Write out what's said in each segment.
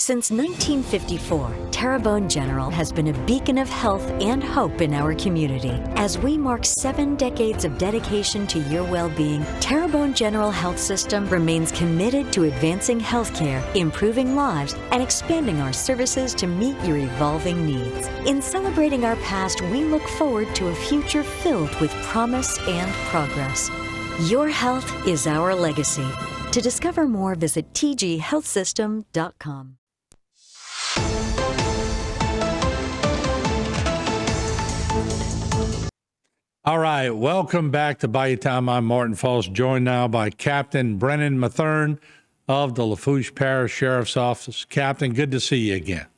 Since 1954, Terrebonne General has been a beacon of health and hope in our community. As we mark 7 decades of dedication to your well-being, Terrebonne General Health System remains committed to advancing healthcare, improving lives, and expanding our services to meet your evolving needs. In celebrating our past, we look forward to a future filled with promise and progress. Your health is our legacy. To discover more, visit tghealthsystem.com. All right, welcome back to Bayou Time. I'm Martin Falls, joined now by Captain Brennan Mathern of the Lafourche Parish Sheriff's Office. Captain, good to see you again.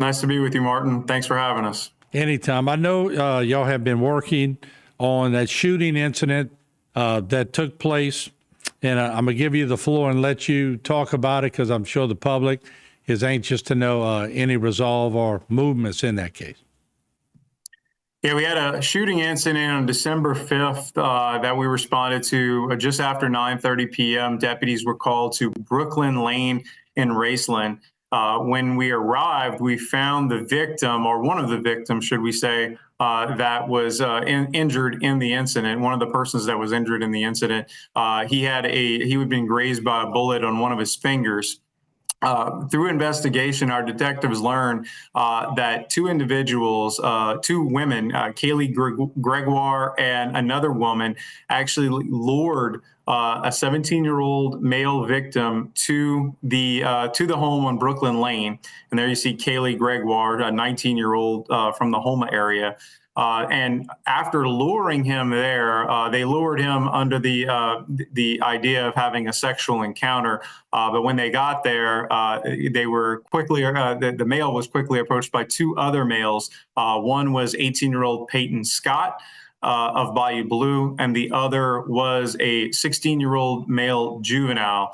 Nice to be with you, Martin. Thanks for having us. Anytime. I know y'all have been working on that shooting incident that took place, and I'm going to give you the floor and let you talk about it because I'm sure the public is anxious to know any resolve or movements in that case. Yeah, we had a shooting incident on December 5th that we responded to just after 9:30 p.m. Deputies were called to Brooklyn Lane in Raceland. When we arrived, we found the victim, or one of the victims, should we say, that was injured in the incident. One of the persons that was injured in the incident, he had been grazed by a bullet on one of his fingers. Through investigation, our detectives learned that two individuals, two women, Kaylee Gregoire and another woman, actually lured a 17-year-old male victim to the home on Brooklyn Lane. And there you see Kaylee Gregoire, a 19-year-old from the Houma area. And after luring him there, they lured him under the idea of having a sexual encounter. But when they got there, they were quickly the male was quickly approached by two other males. One was 18-year-old Peyton Scott of Bayou Blue, and the other was a 16-year-old male juvenile.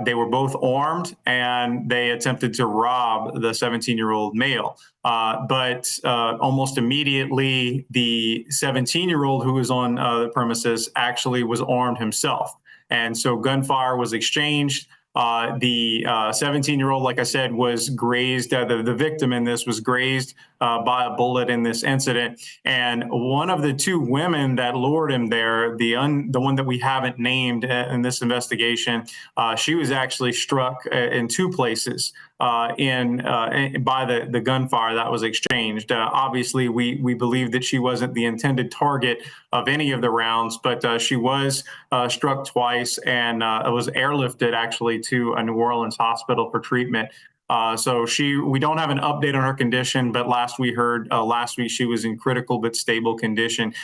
They were both armed, and they attempted to rob the 17-year-old male. But almost immediately, the 17-year-old who was on the premises actually was armed himself. And so gunfire was exchanged. The 17-year-old, like I said, was grazed. The victim in this was grazed by a bullet in this incident. And one of the two women that lured him there, the one that we haven't named in this investigation, she was actually struck in two places by the gunfire that was exchanged. Obviously, we believe that she wasn't the intended target of any of the rounds, but she was struck twice and was airlifted actually to a New Orleans hospital for treatment. So we don't have an update on her condition, but last week she was in critical but stable condition.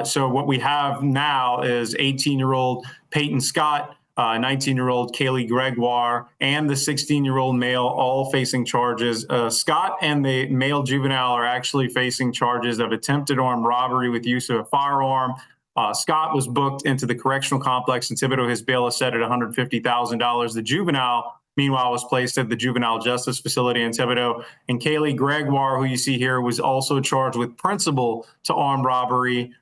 So what we have now is 18-year-old Peyton Scott, 19-year-old Kaylee Gregoire, and the 16-year-old male all facing charges. Scott and the male juvenile are actually facing charges of attempted armed robbery with use of a firearm. Scott was booked into the correctional complex in Thibodeau. His bail is set at $150,000. The juvenile, meanwhile, was placed at the juvenile justice facility in Thibodeau. And Kaylee Gregoire, who you see here, was also charged with principal to armed robbery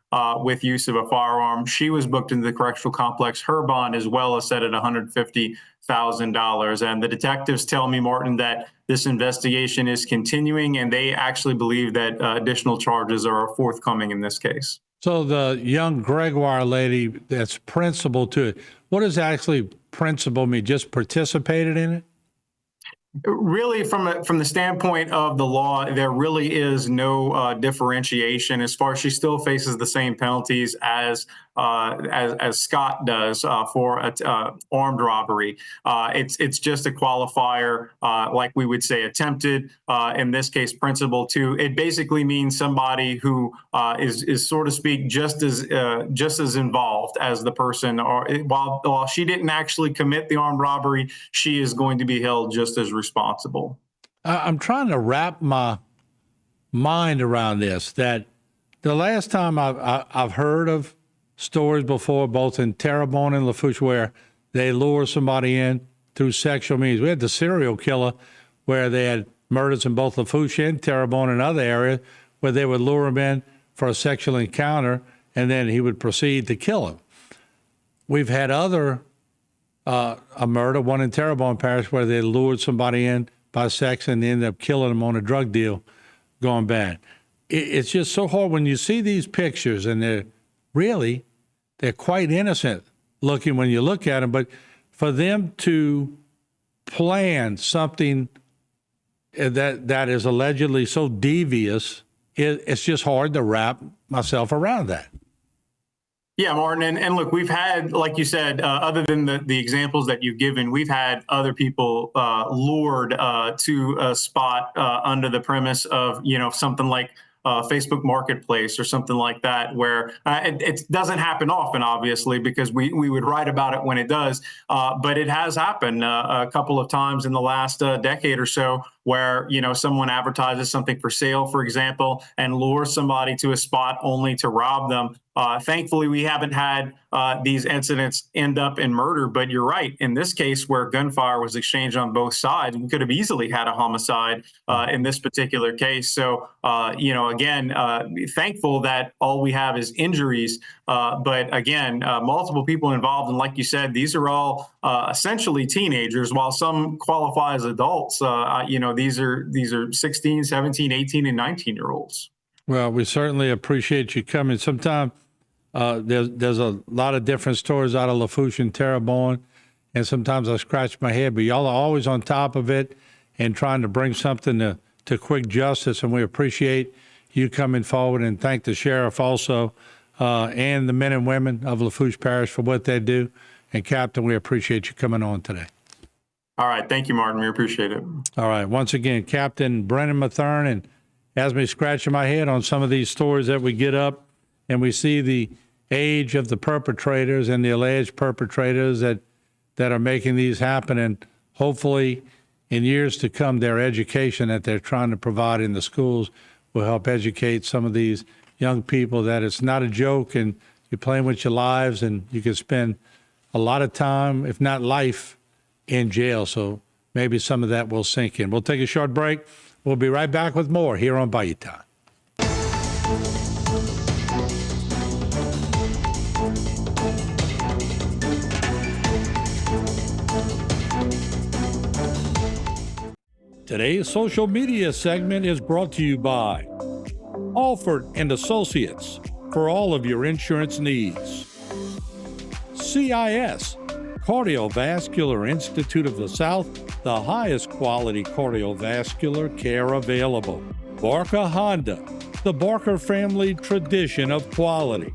with use of a firearm. She was booked into the correctional complex. Her bond as well is set at $150,000. And the detectives tell me, Martin, that this investigation is continuing, and they actually believe that additional charges are forthcoming in this case. So the young Gregoire lady that's principal to it, what does actually principal mean? Just participated in it? Really, from the standpoint of the law, there really is no differentiation. As far as she still faces the same penalties as Scott does for armed robbery. It's just a qualifier, like we would say attempted. In this case, principal to. It basically means somebody who is so to speak just as involved as the person. Or while she didn't actually commit the armed robbery, she is going to be held just as responsible. I'm trying to wrap my mind around this. That the last time I've heard of stories before, both in Terrebonne and Lafourche, where they lure somebody in through sexual means. We had the serial killer where they had murders in both Lafourche and Terrebonne and other areas where they would lure him in for a sexual encounter, and then he would proceed to kill him. We've had a murder, one in Terrebonne Parish, where they lured somebody in by sex and end up killing them on a drug deal going bad. It's just so hard when you see these pictures, and they're quite innocent looking when you look at them, but for them to plan something that is allegedly so devious, it's just hard to wrap myself around that. Yeah, Martin, and look, we've had, like you said, other than the examples that you've given, we've had other people lured to a spot under the premise of, something like Facebook Marketplace or something like that, where it doesn't happen often, obviously, because we would write about it when it does. But it has happened a couple of times in the last decade or so, where someone advertises something for sale, for example, and lures somebody to a spot only to rob them. Thankfully, we haven't had these incidents end up in murder. But you're right. In this case, where gunfire was exchanged on both sides, we could have easily had a homicide in this particular case. So, again, thankful that all we have is injuries. But again, multiple people involved. And like you said, these are all essentially teenagers, while some qualify as adults. These are 16, 17, 18, and 19-year-olds. Well, we certainly appreciate you coming. Sometimes there's a lot of different stories out of Lafourche and Terrebonne, and sometimes I scratch my head, but y'all are always on top of it and trying to bring something to quick justice, and we appreciate you coming forward, and thank the sheriff also and the men and women of Lafourche Parish for what they do. And Captain, we appreciate you coming on today. All right. Thank you, Martin. We appreciate it. All right. Once again, Captain Brennan Mathern, and has me scratching my head on some of these stories that we get up and we see the age of the perpetrators and the alleged perpetrators that are making these happen. And hopefully in years to come, their education that they're trying to provide in the schools will help educate some of these young people that it's not a joke and you're playing with your lives and you can spend a lot of time, if not life, in jail. So maybe some of that will sink in. We'll take a short break. We'll be right back with more here on Bayou Time. Today's social media segment is brought to you by Alford and Associates for all of your insurance needs. CIS, Cardiovascular Institute of the South, the highest quality cardiovascular care available. Barker Honda, the Barker family tradition of quality.